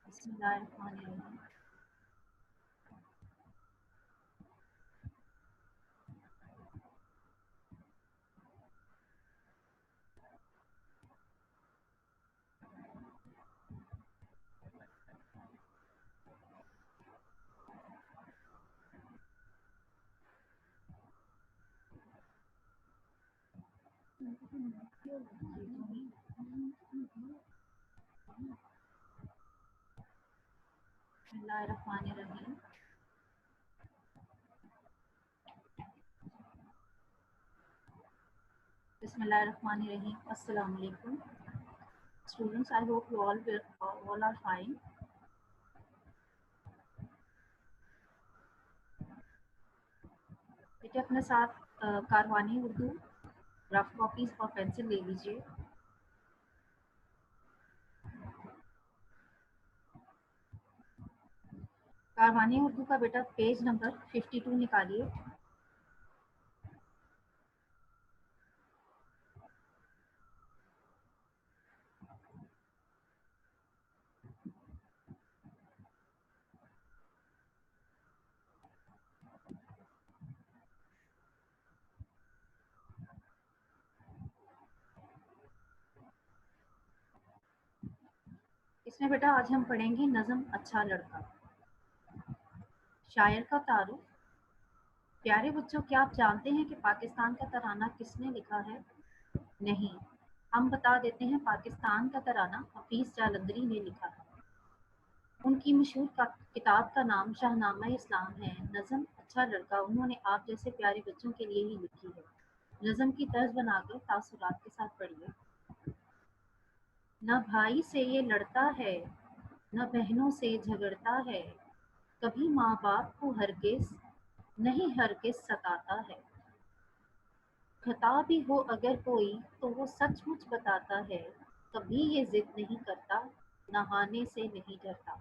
बिस्मिल्लाहिर्रहमानिर्रहीम। बिस्मिल्लाहिर्रहमानिर्रहीम। Bismillahirrahmanirrahim. Assalamu alaikum. Students, I hope you all are fine. बेटे अपने साथ कारवानी उर्दू रफ कॉपीज और पेंसिल ले लीजिए। कारवानी उर्दू का बेटा पेज नंबर 52 निकालिए। इसमें बेटा आज हम पढ़ेंगे नज़म अच्छा लड़का। शायर का तारुफ। प्यारे बच्चों, क्या आप जानते हैं कि पाकिस्तान का तराना किसने लिखा है? नहीं, हम बता देते हैं। पाकिस्तान का तराना हफीज जालंधरी ने लिखा है। उनकी मशहूर किताब का नाम शाहनामा इस्लाम है। नज़म अच्छा लड़का उन्होंने आप जैसे प्यारे बच्चों के लिए ही लिखी है। नज़म की तर्ज बनाकर तासुरात के साथ पढ़िए। न भाई से ये लड़ता है, न बहनों से झगड़ता है, कभी माँ बाप को हरगिज नहीं हरगिज सताता है। खता भी हो अगर कोई तो वो सचमुच बताता है, कभी ये जिद नहीं करता, नहाने से नहीं डरता।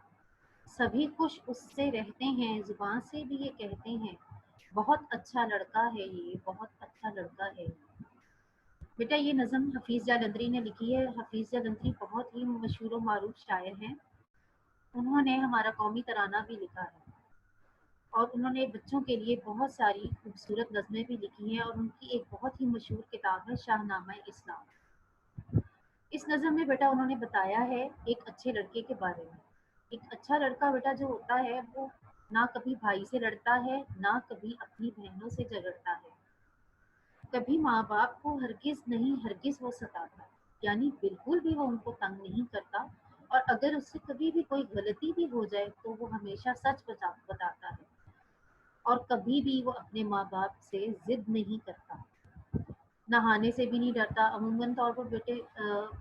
सभी खुश उससे रहते हैं, जुबान से भी ये कहते हैं, बहुत अच्छा लड़का है ये, बहुत अच्छा लड़का है। बेटा ये नज़म हफीज़ जालंधरी ने लिखी है। हफीज़ जालंधरी बहुत ही मशहूर और मारूफ शायर हैं। उन्होंने हमारा कौमी तराना भी लिखा है और उन्होंने बच्चों के लिए बहुत सारी खूबसूरत नज़में भी लिखी हैं और उनकी एक बहुत ही मशहूर किताब है शाहनामा इस्लाम। इस नज़म में बेटा उन्होंने बताया है एक अच्छे लड़के के बारे में। एक अच्छा लड़का बेटा जो होता है वो ना कभी भाई से लड़ता है, ना कभी अपनी बहनों से झगड़ता है, कभी माँ बाप को हरगिज वो सताता, यानी बिल्कुल भी वो उनको तंग नहीं करता। और अगर उससे कभी भी कोई गलती भी हो जाए तो वो हमेशा सच बताता है और कभी भी वो अपने माँ बाप से जिद नहीं करता। नहाने से भी नहीं डरता। अमूमन तौर पर बेटे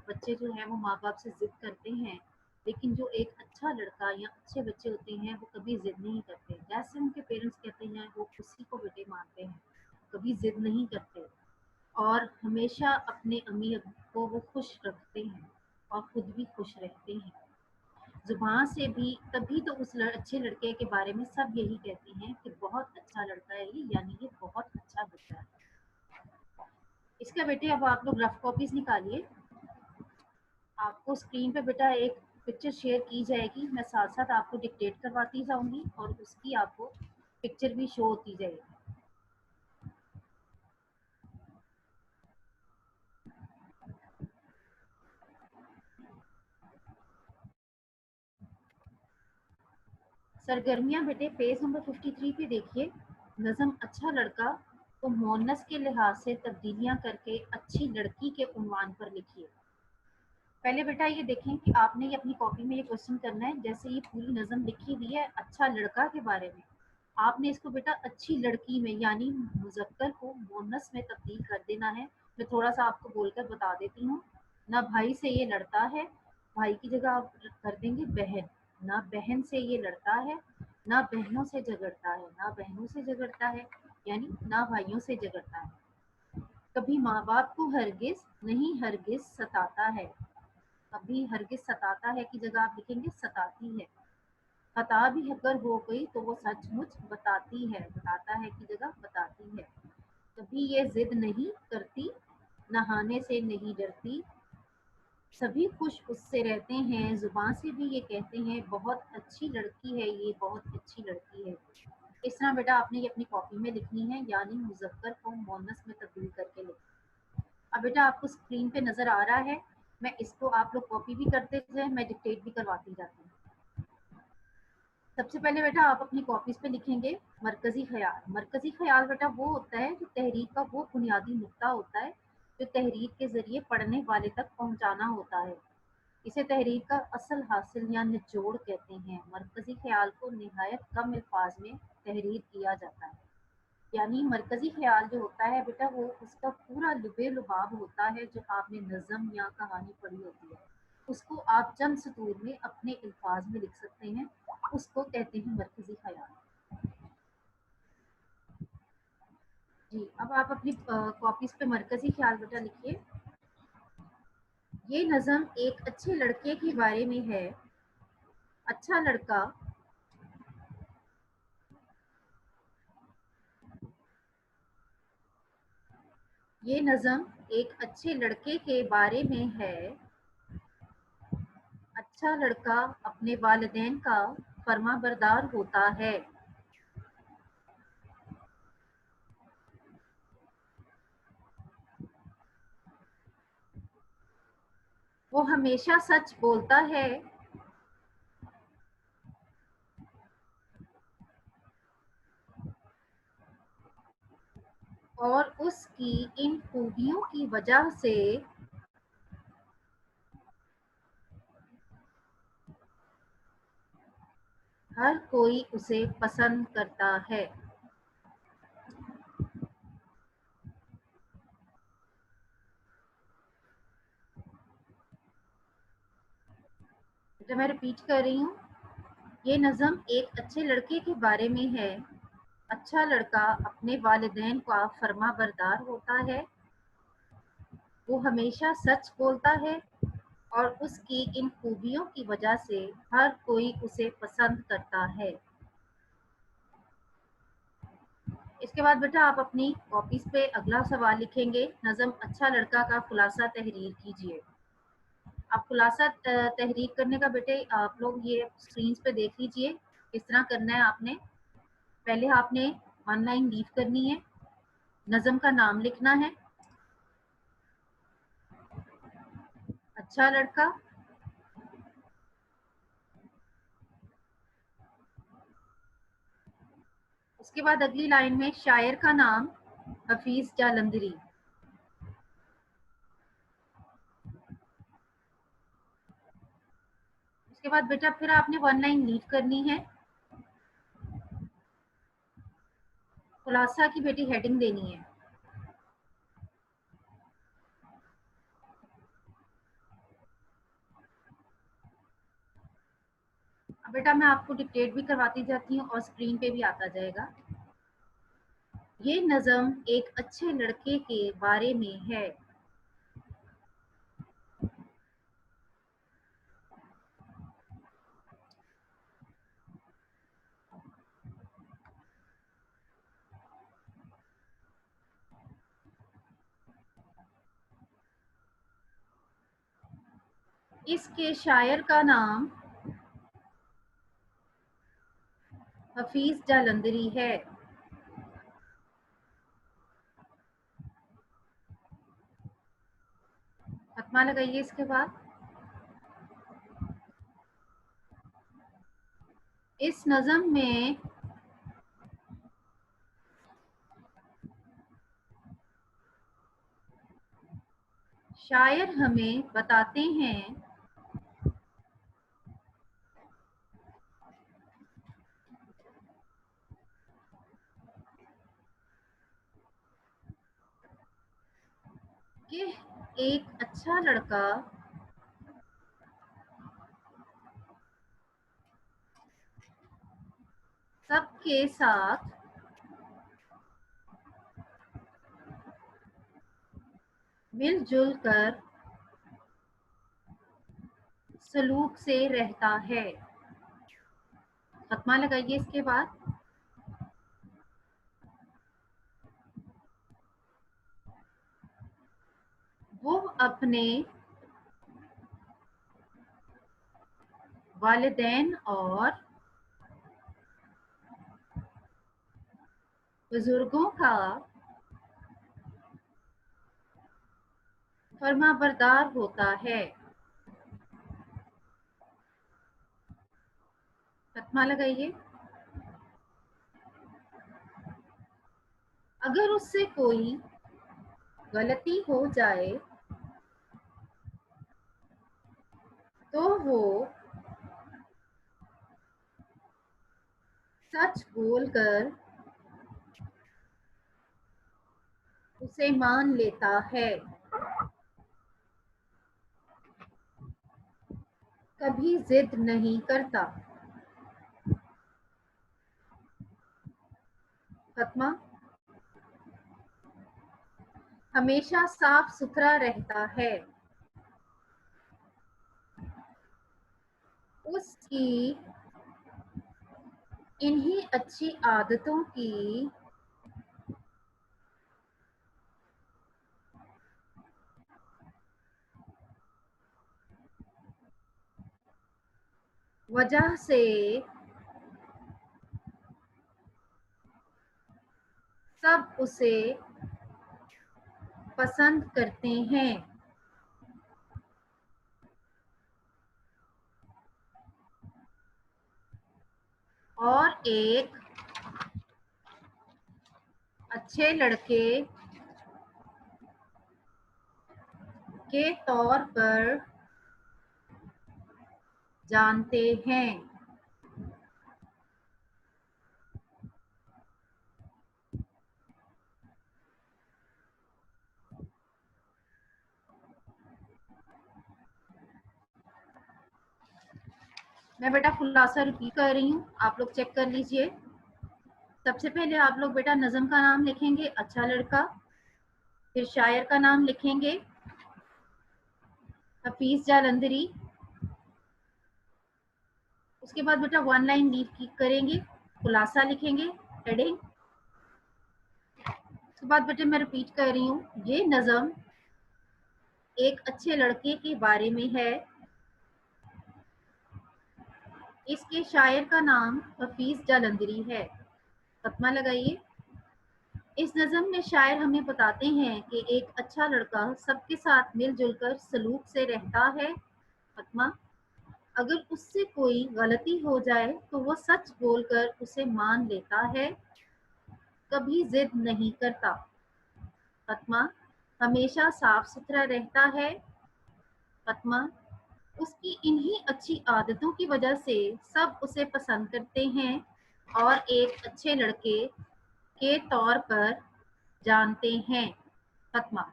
बच्चे जो हैं वो माँ बाप से जिद करते हैं, लेकिन जो एक अच्छा लड़का या अच्छे बच्चे होते हैं वो कभी जिद नहीं करते। जैसे उनके पेरेंट्स कहते हैं वो उसी को बेटे मानते हैं, कभी जिद नहीं करते और हमेशा अपने अम्मी अब्बू को वो खुश रखते हैं और खुद भी खुश रहते हैं। जुबान से भी तभी तो उस अच्छे लड़के के बारे में सब यही कहते हैं कि बहुत अच्छा लड़का है ये, यानी ये बहुत अच्छा बच्चा है। इसका बेटे अब आप लोग रफ कॉपीज निकालिए। आपको स्क्रीन पे बेटा एक पिक्चर शेयर की जाएगी, मैं साथ साथ आपको डिक्टेट करवाती जाऊंगी और उसकी आपको पिक्चर भी शो होती जाएगी। सरगर्मियां बेटे पेज नंबर 53 पे देखिए। नज़म अच्छा लड़का को मोनस के लिहाज से तब्दीलियां करके अच्छी लड़की के उन्वान पर लिखिए। पहले बेटा ये देखें कि आपने ये अपनी कॉपी में ये क्वेश्चन करना है। जैसे ये पूरी नज़म लिखी हुई है अच्छा लड़का के बारे में, आपने इसको बेटा अच्छी लड़की में यानी मुज़क्कर को मोनस में तब्दील कर देना है। मैं थोड़ा सा आपको बोलकर बता देती हूँ। ना भाई से ये लड़ता है, भाई की जगह आप कर देंगे बहन। ना बहन से ये लड़ता है, ना बहनों से झगड़ता है। ना बहनों से झगड़ता है यानी ना भाइयों से झगड़ता है। कभी माँ बाप को हरगिज नहीं हरगिज सताता है। कभी हरगिज सताता है की जगह आप लिखेंगे सताती है। खता भी अगर हो गई तो वो सचमुच बताती है। बताता है की जगह बताती है। कभी ये जिद नहीं करती, नहाने से नहीं डरती। सभी खुश उससे रहते हैं, जुबान से भी ये कहते हैं बहुत अच्छी लड़की है, ये बहुत अच्छी लड़की है। इस तरह बेटा आपने ये अपनी कॉपी में लिखनी है यानी मुजक्कर को मोनस में तब्दील करके लिखना। अब बेटा आपको स्क्रीन पे नजर आ रहा है। मैं इसको आप लोग कॉपी भी करते जाए, मैं डिक्टेट भी करवाती जाती हूँ। सबसे पहले बेटा आप अपनी कॉपीज पे लिखेंगे मरकजी ख्याल। मरकजी ख्याल बेटा वो होता है जो तहरीर का वो बुनियादी नुक्ता होता है जो तहरीर के जरिए पढ़ने वाले तक पहुंचाना होता है। इसे तहरीर का असल हासिल या निचोड़ कहते हैं। मरकजी ख्याल को निहायत कम अल्फाज में तहरीर किया जाता है। यानी मरकजी ख्याल जो होता है बेटा वो उसका पूरा लुबे लुबाब होता है। जो आपने नज़म या कहानी पढ़ी होती है उसको आप चंद सतूर में अपने अल्फाज में लिख सकते हैं। उसको कहते हैं मरकजी ख्याल। जी अब आप अपनी कॉपीज पे मरकजी ख्याल बेटा लिखिए। ये नज़म एक अच्छे लड़के के बारे में है। अच्छा लड़का ये नज़म एक अच्छे लड़के के बारे में है। अच्छा लड़का अपने वालिदैन का फर्माबरदार होता है। वो हमेशा सच बोलता है। और उसकी इन खूबियों की वजह से हर कोई उसे पसंद करता है। तो मैं रिपीट कर रही हूँ। ये नज़म एक अच्छे लड़के के बारे में है। अच्छा लड़का अपने वालिदैन का फर्मा बरदार होता है। वो हमेशा सच बोलता है और उसकी इन खूबियों की वजह से हर कोई उसे पसंद करता है। इसके बाद बेटा आप अपनी कॉपीज पे अगला सवाल लिखेंगे। नज़म अच्छा लड़का का खुलासा तहरीर कीजिए। आप खुलासा तहरीर करने का बेटे आप लोग ये स्क्रीन पे देख लीजिए किस तरह करना है आपने। पहले आपने वन लाइन लीव करनी है, नज़म का नाम लिखना है अच्छा लड़का। उसके बाद अगली लाइन में शायर का नाम हफीज जालंधरी। उसके बाद बेटा फिर आपने वन लाइन लीव करनी है, खुलासा की बेटी हेडिंग देनी है। अब बेटा मैं आपको डिक्टेट भी करवाती जाती हूँ और स्क्रीन पे भी आता जाएगा। ये नज़म एक अच्छे लड़के के बारे में है। इसके शायर का नाम हफीज जालंधरी है। खत्मा लगाइए इसके बाद। इस नज़म में शायर हमें बताते हैं कि एक अच्छा लड़का सबके साथ मिलजुल कर सलूक से रहता है। खत्मा लगाइए इसके बाद। वो अपने वालिदैन और बुजुर्गों का फर्माबरदार होता है। खत्मा लगाइए। अगर उससे कोई गलती हो जाए तो वो सच बोलकर उसे मान लेता है। कभी जिद नहीं करता। खत्मा। हमेशा साफ सुथरा रहता है। उसकी इन्हीं अच्छी आदतों की वजह से सब उसे पसंद करते हैं। और एक अच्छे लड़के के तौर पर जानते हैं। मैं बेटा खुलासा रिपीट कर रही हूँ, आप लोग चेक कर लीजिए। सबसे पहले आप लोग बेटा नज़म का नाम लिखेंगे अच्छा लड़का, फिर शायर का नाम लिखेंगे हफीज जालंधरी। उसके बाद बेटा वन लाइन लीव करेंगे, खुलासा लिखेंगे हेडिंग। उसके बाद बेटा मैं रिपीट कर रही हूँ, ये नज़म एक अच्छे लड़के के बारे में है। इसके शायर का नाम हफीज जालंधरी है। खत्मा लगाइए। इस नज़म में शायर हमें बताते हैं कि एक अच्छा लड़का सबके साथ मिलजुल कर सलूक से रहता है। खत्मा। अगर उससे कोई गलती हो जाए तो वो सच बोलकर उसे मान लेता है। कभी जिद नहीं करता। खत्मा। हमेशा साफ सुथरा रहता है। खत्मा। उसकी इन्हीं अच्छी आदतों की वजह से सब उसे पसंद करते हैं और एक अच्छे लड़के के तौर पर जानते हैं। खत्मा।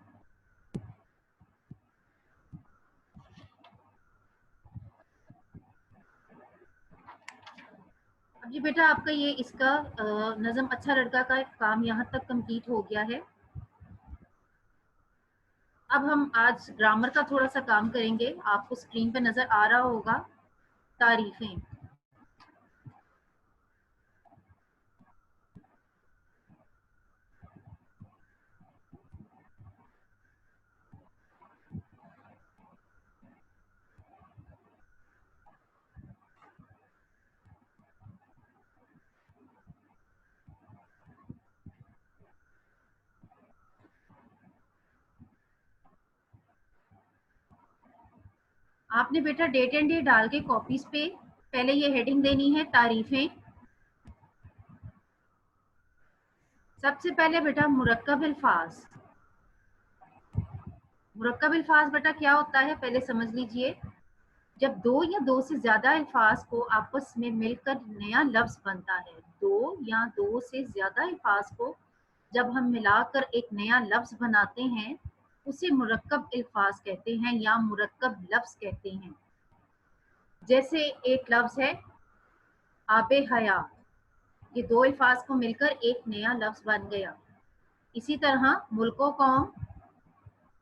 अब जी बेटा आपका ये इसका नज़म अच्छा लड़का का काम यहाँ तक कंप्लीट हो गया है। अब हम आज ग्रामर का थोड़ा सा काम करेंगे। आपको स्क्रीन पे नज़र आ रहा होगा तारीफें। आपने बेटा डेट एंड डे डाल के कॉपीज पे पहले ये हेडिंग देनी है तारीफें। सबसे पहले बेटा मुरक्कब अल्फाज। मुरक्कब अल्फाज बेटा क्या होता है पहले समझ लीजिए। जब दो या दो से ज्यादा अल्फाज को आपस में मिलकर नया लफ्ज बनता है, दो या दो से ज्यादा अल्फाज को जब हम मिलाकर एक नया लफ्ज बनाते हैं उसे मुरक्कब अल्फाज कहते हैं या मुरक्कब लफ्ज कहते हैं। जैसे एक लफ्ज है आबे हयात, ये दो अल्फाज को मिलकर एक नया लफ्ज बन गया। इसी तरह मुल्को कौम,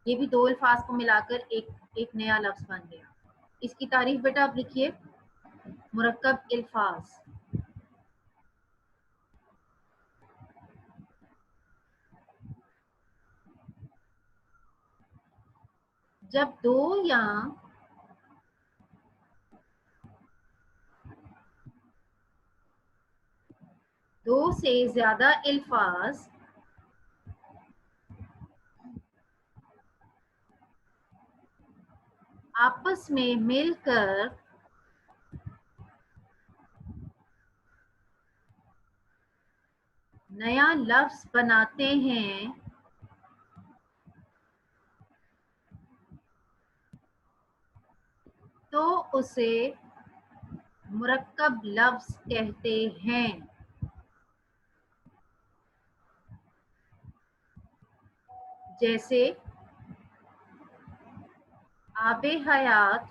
ये भी दो अल्फाज को मिलाकर एक नया लफ्ज बन गया। इसकी तारीफ बेटा आप लिखिए मुरक्कब अल्फाज। जब दो से ज्यादा अल्फाज आपस में मिलकर नया लफ्ज बनाते हैं तो उसे मुरक्कब लफ्ज कहते हैं। जैसे आबे हयात,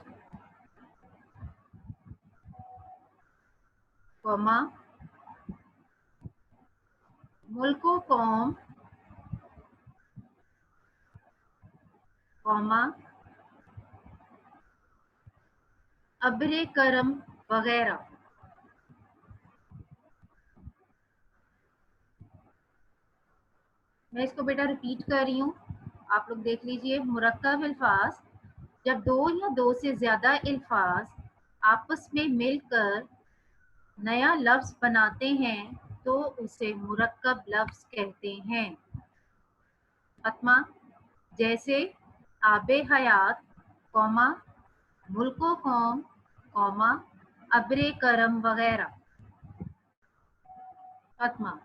कौमा मुल्को कौम, कौमा अब्रे करम वगैरह। मैं इसको बेटा रिपीट कर रही हूँ, आप लोग देख लीजिए। मुरक्कब अल्फाज, जब दो या दो से ज्यादा अल्फाज आपस में मिलकर नया लफ्ज बनाते हैं तो उसे मुरक्कब लफ्ज कहते हैं। फतमा, जैसे आबे हयात, कौमा मुल्को कौम, कौमा अब्रे करम वगैरह। फतमा,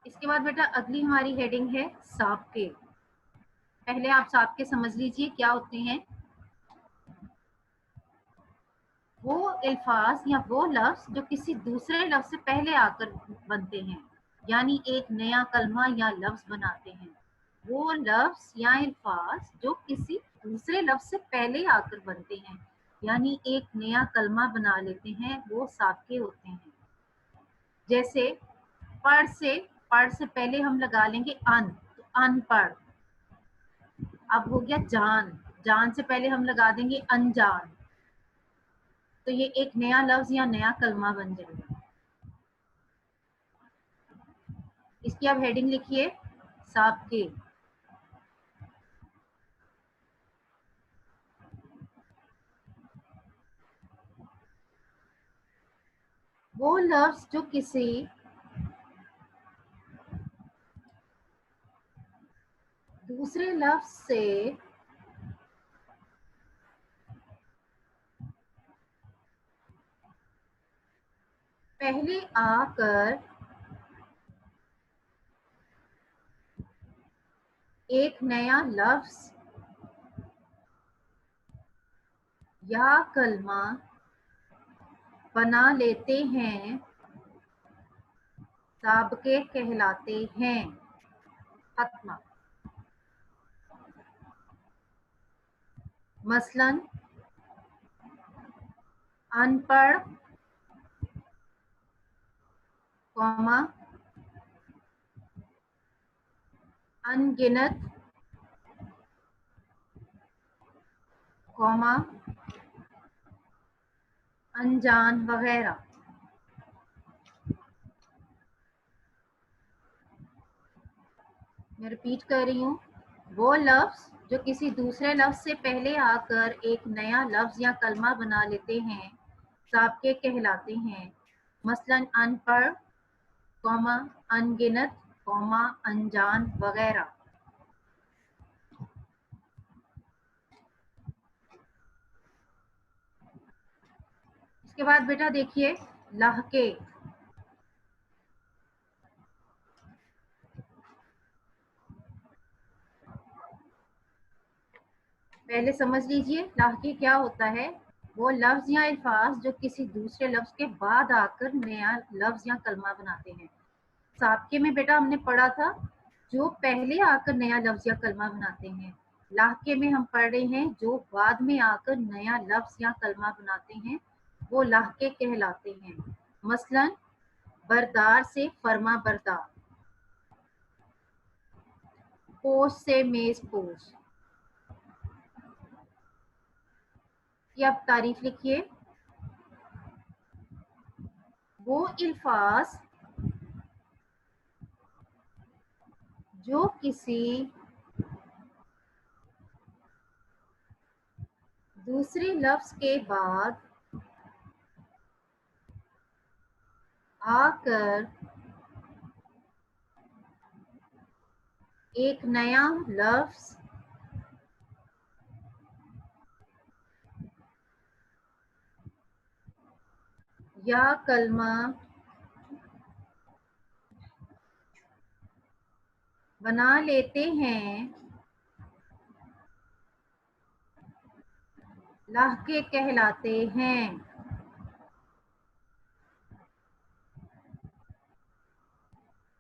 इसके बाद बेटा अगली हमारी हेडिंग है साबके। पहले आप साबके समझ लीजिए क्या होते हैं। वो अल्फाज या वो लफ्ज जो किसी दूसरे लफ्ज से पहले आकर बनते हैं, यानी एक नया कलमा या लफ्ज बनाते हैं। वो लफ्ज या अल्फाज जो किसी दूसरे लफ्ज से पहले आकर बनते हैं, यानी एक नया कलमा बना लेते हैं, वो साबके होते हैं। जैसे पढ़ से पहले हम लगा लेंगे अन, तो अनपढ़। अब हो गया जान, जान से पहले हम लगा देंगे अनजान, तो ये एक नया लफ्ज या नया कलमा बन जाएगा। इसकी आप हेडिंग लिखिए साबके। वो लफ्ज जो किसी दूसरे लफ्ज से पहले आकर एक नया लफ्ज या कलमा बना लेते हैं, साबके कहलाते हैं। खत्म। मसलन अनपढ़, कौमा अनगिनत, कौमा अनजान वगैरह। मैं रिपीट कर रही हूँ, वो लफ्ज जो किसी दूसरे लफ्ज से पहले आकर एक नया लफ्ज या कलमा बना लेते हैं, साबके कहलाते हैं। मसलन अनपढ़, कौमा अनगिनत, कौमा अनजान वगैरह। उसके बाद बेटा देखिए लहके। पहले समझ लीजिए लहके क्या होता है। वो लफ्ज या अल्फाज जो किसी दूसरे लफ्ज के बाद आकर नया लफ्ज या कलमा बनाते हैं। साबके में बेटा हमने पढ़ा था जो पहले आकर नया लफ्ज या कलमा बनाते हैं। लाहके में हम पढ़ रहे हैं जो बाद में आकर नया लफ्ज या कलमा बनाते हैं, वो लाहके कहलाते हैं। मसलन बरदार से फरमा बरदार, पोश से मेज पोश। ये आप तारीफ लिखिए। वो अल्फाज जो किसी दूसरे लफ्ज के बाद आकर एक नया लफ्ज या कलमा बना लेते हैं, लाहके कहलाते हैं।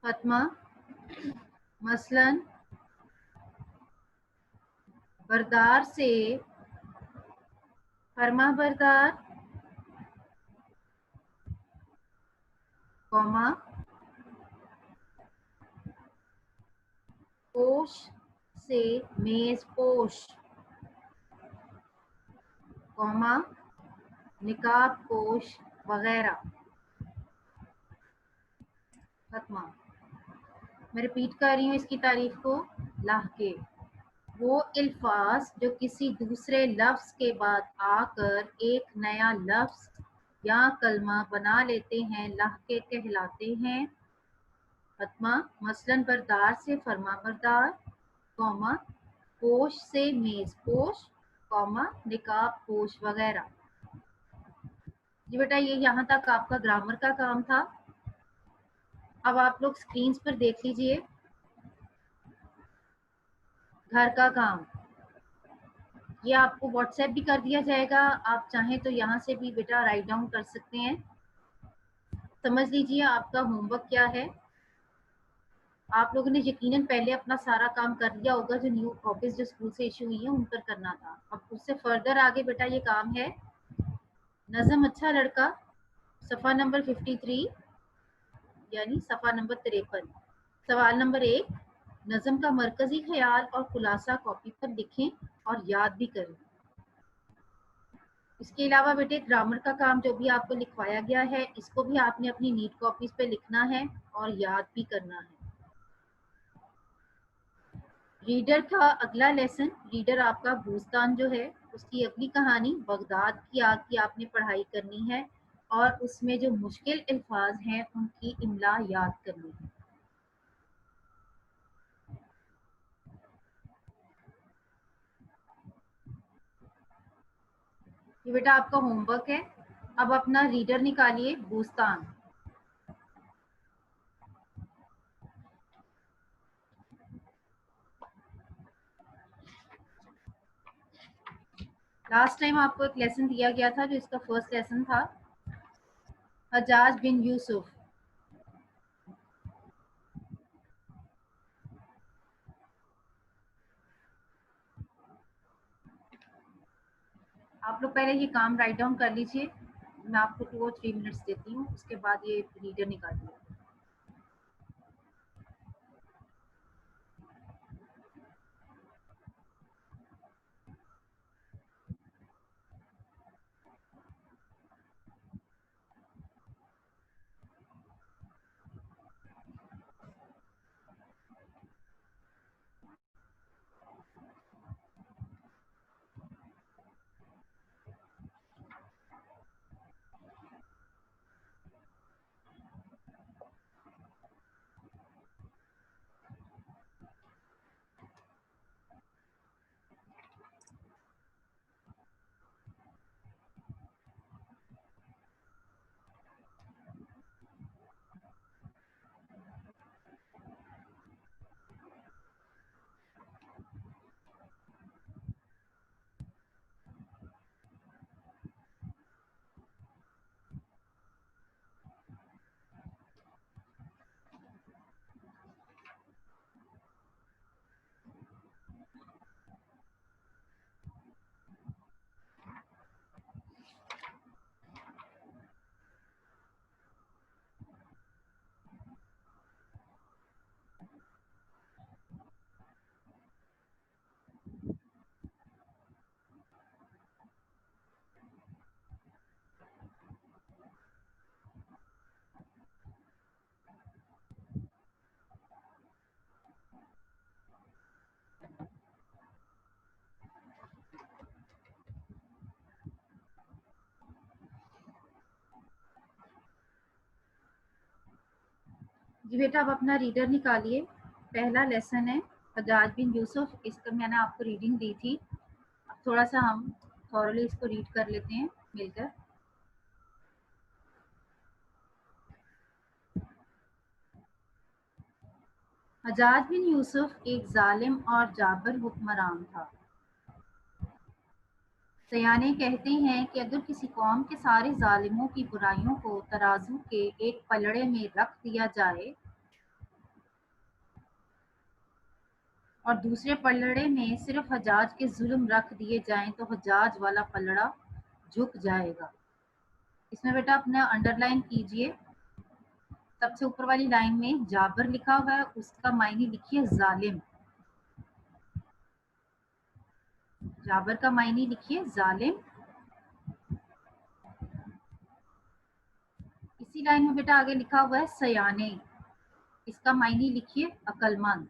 फतमा, मसलन बरदार से फरमा बरदार, कौमा पोश से मेज पोश, कौमा निकाब पोश वगैरह। खत्मा। मैं रिपीट कर रही हूँ इसकी तारीफ को। लाहके वो अल्फाज जो किसी दूसरे लफ्ज के बाद आकर एक नया लफ्ज या कलमा बना लेते हैं, लाहके कहलाते हैं। फतमा, मसलन बरदार से फरमा बरदार, कौमा पोश से मेज पोश, कौमा निकाब पोश वगैरह। जी बेटा ये यहाँ तक आपका ग्रामर का काम था। अब आप लोग स्क्रीन पर देख लीजिए घर का काम। ये आपको व्हाट्सएप भी कर दिया जाएगा, आप चाहें तो यहाँ से भी बेटा राइट डाउन कर सकते हैं। समझ लीजिए आपका होमवर्क क्या है। आप लोगों ने यकीनन पहले अपना सारा काम कर लिया होगा, जो न्यू कॉपीज जो स्कूल से इशू हुई है उन पर करना था। अब उससे फर्दर आगे बेटा ये काम है नज़म अच्छा लड़का, सफ़ा नंबर 53 यानी सफ़ा नंबर 53। सवाल नंबर 1, नज़म का मरकजी ख्याल और खुलासा कॉपी पर लिखें और याद भी करें। इसके अलावा बेटे ग्रामर का काम जो भी आपको लिखवाया गया है, इसको भी आपने अपनी नीट कॉपीज पे लिखना है और याद भी करना है। रीडर का अगला लेसन, रीडर आपका भूस्तान जो है उसकी अगली कहानी बगदाद की आग की आपने पढ़ाई करनी है और उसमें जो मुश्किल अल्फाज हैं उनकी इमला याद करनी है। ये बेटा आपका होमवर्क है। अब अपना रीडर निकालिए भूस्तान। लास्ट टाइम आपको एक लेसन दिया गया था जो इसका फर्स्ट लेसन था, हजाज बिन यूसुफ। आप लोग पहले ये काम राइट डाउन कर लीजिए, मैं आपको 2 और 3 मिनट्स देती हूँ, उसके बाद ये रीडर निकालिए। जी बेटा, अब अपना रीडर निकालिए। पहला लेसन है हज्जाज बिन यूसुफ, इसका मैंने आपको रीडिंग दी थी। अब थोड़ा सा हम थॉरली इसको रीड कर लेते हैं मिलकर। हज्जाज बिन यूसुफ एक जालिम और जाबर हुक्मरान था। सयाने कहते हैं कि अगर किसी कौम के सारे जालिमों की बुराइयों को तराजू के एक पलड़े में रख दिया जाए और दूसरे पलड़े में सिर्फ हज्जाज के जुल्म रख दिए जाएं तो हज्जाज वाला पलड़ा झुक जाएगा। इसमें बेटा अपना अंडरलाइन कीजिए। सबसे ऊपर वाली लाइन में जाबर लिखा हुआ है, उसका मायने लिखिए जालिम। जाबर का मायने लिखिए जालिम। इसी लाइन में बेटा आगे लिखा हुआ है सयाने, इसका मायने लिखिए अक्लमंद।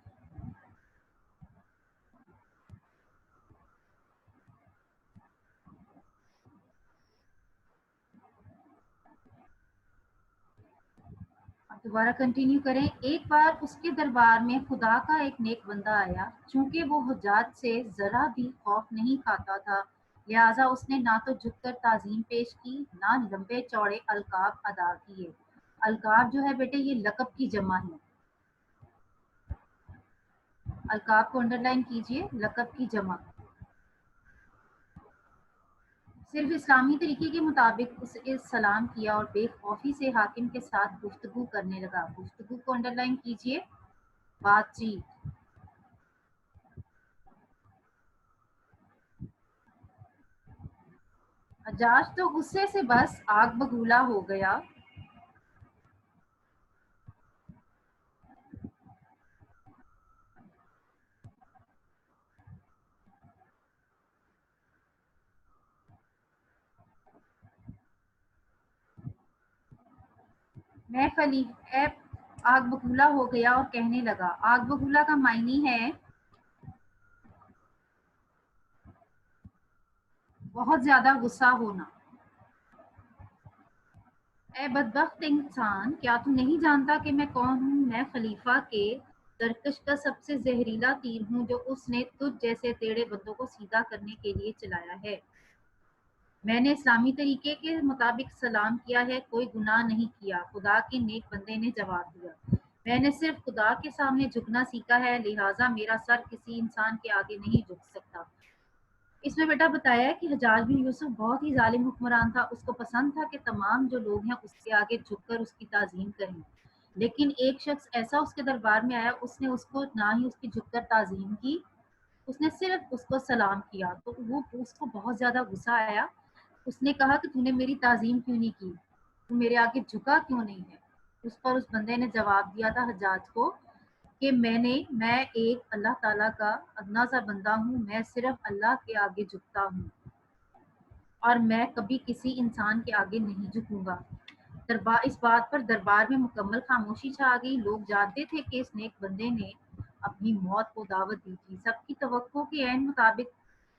अब दोबारा कंटिन्यू करें। एक बार उसके दरबार में खुदा का एक नेक बंदा आया। चूंकि वो हुज्जाज से जरा भी खौफ नहीं खाता था, लिहाजा उसने ना तो झुककर ताजीम पेश की, ना लंबे चौड़े अलकाब अदा किए। अलकाब जो है बेटे ये लकब की जमा है। अलकाब को अंडरलाइन कीजिए, लकब की जमा। सिर्फ इस्लामी तरीके के मुताबिक उसे सलाम किया और बेखौफी से हाकिम के साथ गुफ्तगू करने लगा। गुफ्तगू को अंडरलाइन कीजिए, बातचीत। हज्जाज तो गुस्से से बस आग बबूला हो गया। मैं आग बबूला हो गया और कहने लगा। आग बबूला का मायने है बहुत ज्यादा गुस्सा होना। ए बदबख्त इंसान, क्या तू नहीं जानता कि मैं कौन हूँ? मैं खलीफा के तरकश का सबसे जहरीला तीर हूँ जो उसने तुझ जैसे टेढ़े बंदों को सीधा करने के लिए चलाया है। मैंने इस्लामी तरीके के मुताबिक सलाम किया है, कोई गुनाह नहीं किया। खुदा के नेक बंदे ने जवाब दिया, मैंने सिर्फ खुदा के सामने झुकना सीखा है, लिहाजा मेरा सर किसी इंसान के आगे नहीं झुक सकता। इसमें बेटा बताया है कि हज्जाज बिन यूसुफ बहुत ही जालिम हुक्मरान था। उसको पसंद था कि तमाम जो लोग हैं उसके आगे झुककर उसकी ताजीम करें। लेकिन एक शख्स ऐसा उसके दरबार में आया, उसने उसको ना ही उसकी झुककर ताजीम की, उसने सिर्फ उसको सलाम किया। तो वो उसको बहुत ज्यादा गुस्सा आया। उसने कहा कि तूने मेरी ताजीम क्यों नहीं की, तू मेरे आगे झुका क्यों नहीं है। उस पर उस बंदे ने जवाब दिया था हज्जाज को कि मैं एक अल्लाह ताला का अदना सा बंदा हूँ, मैं सिर्फ अल्लाह के आगे झुकता हूँ और मैं कभी किसी इंसान के आगे नहीं झुकूंगा। दरबार इस बात पर दरबार में मुकम्मल खामोशी छा गई। लोग जानते थे कि इस नेक बंदे ने अपनी मौत को दावत दी थी। सबकी तवक्को के ऐन मुताबिक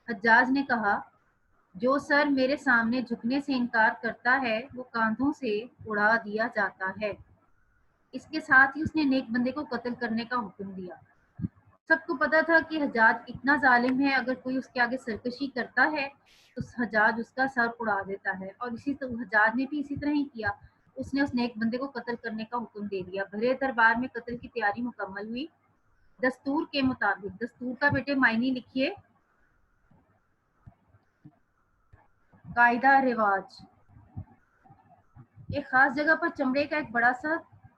हज्जाज ने कहा, जो सर मेरे सामने झुकने से इनकार करता है वो कांधों से उड़ा दिया जाता है। इसके साथ ही उसने नेक बंदे को कत्ल करने का हुक्म दिया। सबको पता था कि हज्जाज इतना जालिम है, अगर कोई उसके आगे सरकशी करता है तो हज्जाज उसका सर उड़ा देता है। और इसी तरह हज्जाज ने भी इसी तरह ही किया। उसने उस नेक बंदे को कत्ल करने का हुक्म दे दिया। भरे दरबार में कत्ल की तैयारी मुकम्मल हुई। दस्तूर के मुताबिक, दस्तूर का बेटे मायने लिखिए कायदा रिवाज। एक खास जगह पर चमड़े का एक बड़ा सा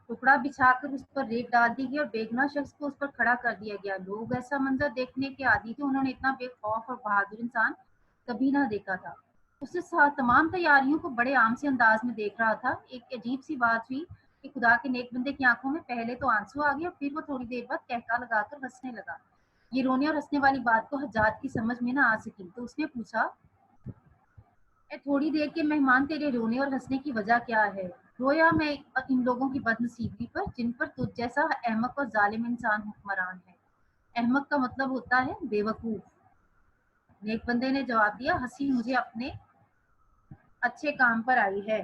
टुकड़ा बिछाकर उस पर रेत डाल दी गई और बेगुनाह शख्स को उस पर खड़ा कर दिया गया। लोग ऐसा मंजर देखने के आदी थे। उन्होंने इतना बेखौफ और बहादुर इंसान कभी ना देखा था। उससे तमाम तैयारियों को बड़े आम से अंदाज में देख रहा था। एक अजीब सी बात हुई कि खुदा के नेक बंदे की आंखों में पहले तो आंसू आ गए और फिर वो थोड़ी देर बाद कहका लगाकर हंसने लगा। ये रोने और हंसने वाली बात को हज्जाज की समझ में ना आ सकी, तो उसने पूछा, थोड़ी देर के मेहमान, तेरे रोने और हंसने की वजह क्या है? रोया मैं इन लोगों की बदनसीबी पर जिन पर तुझ जैसा अहमक और जालिम इंसान हुक्मरान है। अहमक का मतलब होता है बेवकूफ। नेक बंदे ने जवाब दिया, हंसी मुझे अपने अच्छे काम पर आई है।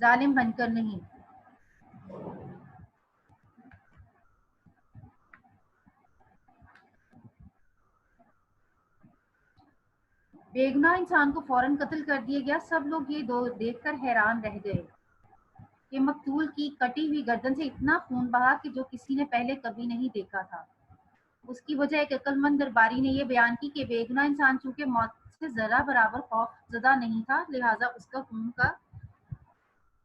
जालिम बनकर नहीं। बेगुनाह इंसान को फौरन कत्ल कर दिया गया। सब लोग ये दो देखकर हैरान रह गए कि मकतूल की कटी हुई गर्दन से इतना खून बहा कि जो किसी ने पहले कभी नहीं देखा था। उसकी वजह एक अक्लमंद दरबारी ने यह बयान की कि बेगुनाह इंसान चूंकि मौत से जरा बराबर खौफजदा नहीं था, लिहाजा उसका खून का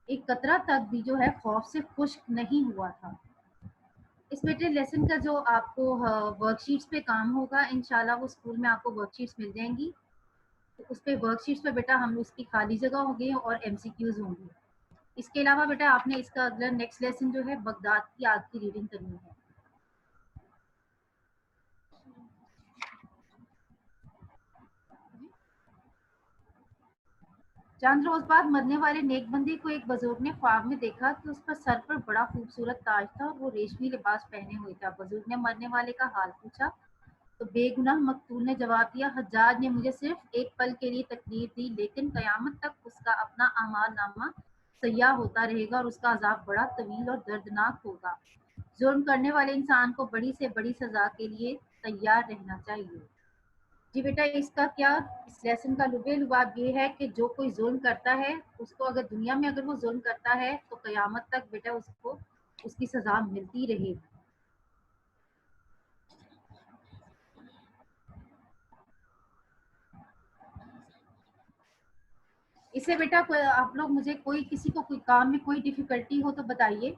एक कतरा तक भी जो है खौफ से खुश्क नहीं हुआ था। इस बेटे लेसन का जो आपको वर्कशीट्स पे काम होगा, इंशाल्लाह वो स्कूल में आपको वर्कशीट्स मिल जाएंगी। तो उस पे वर्कशीट्स पे बेटा हम उसकी खाली जगह होगी और एमसीक्यूज होंगी। इसके अलावा बेटा आपने इसका अगला नेक्स्ट लेसन जो है बगदाद की आग की रीडिंग करनी है। चंद रोज बाद मरने वाले नेक बंदी को एक बुजुर्ग ने ख्वाब में देखा कि उस पर सर पर बड़ा खूबसूरत ताज था और वो रेशमी लिबास पहने हुए था। बुजुर्ग ने मरने वाले का हाल पूछा तो बेगुनाह मकतूल ने जवाब दिया, हज्जाज ने मुझे सिर्फ एक पल के लिए तकलीफ दी, लेकिन कयामत तक उसका अपना अमाल नामा सयाह होता रहेगा और उसका अजाब बड़ा तवील और दर्दनाक होगा। जुर्म करने वाले इंसान को बड़ी से बड़ी सजा के लिए तैयार रहना चाहिए। जी बेटा, इसका क्या, इस लेसन का लुबे लुबाब ये है कि जो कोई जुल्म करता है उसको, अगर दुनिया में अगर वो जुल्म करता है तो कयामत तक बेटा उसको उसकी सजा मिलती रहेगी। इससे बेटा आप लोग मुझे कोई किसी को कोई काम में कोई डिफिकल्टी हो तो बताइए।